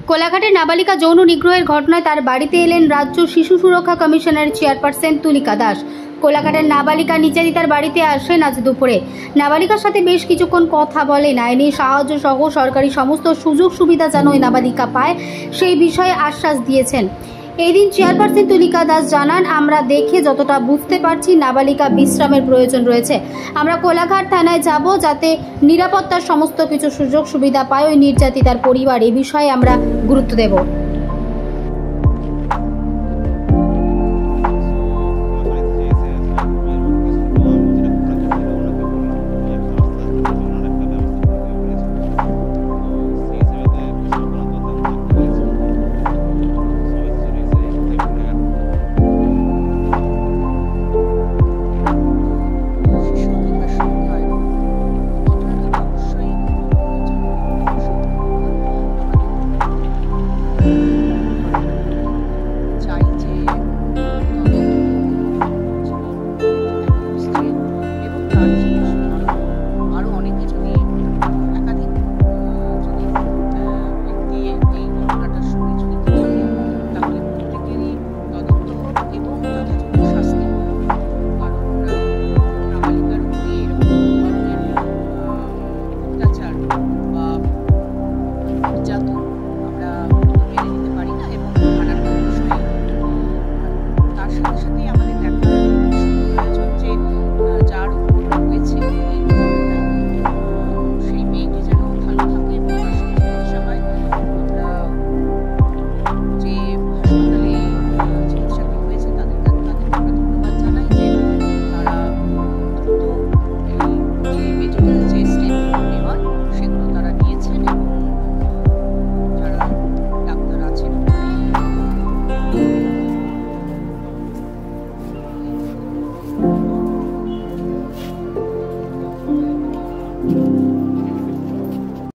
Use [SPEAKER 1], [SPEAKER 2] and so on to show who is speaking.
[SPEAKER 1] কোলাঘাটের নাবালিকা যৌন নিগ্রহের ঘটনায় তার বাড়িতে এলেন রাজ্য শিশু সুরক্ষা কমিশনের চেয়ারপারসন তুলিকা দাস। কোলাঘাটের নাবালিকা নির্যাতিতার বাড়িতে আসেন আজ দুপুরে। নাবালিকার সাথে বেশ কিছুক্ষণ কথা বলেন। আইনি সাহায্য সহ সরকারি সমস্ত সুযোগ সুবিধা যেন ওই নাবালিকা পায় সেই বিষয়ে আশ্বাস দিয়েছেন। এই দিন চেয়ারপারসন তুলিকা দাস জানান, আমরা দেখে যতটা বুঝতে পারছি নাবালিকা বিশ্রামের প্রয়োজন রয়েছে। আমরা কোলাঘাট থানায় যাব যাতে নিরাপত্তার সমস্ত কিছু সুযোগ সুবিধা পায় ওই নির্যাতিতার পরিবার। এই বিষয়ে আমরা গুরুত্ব দেব।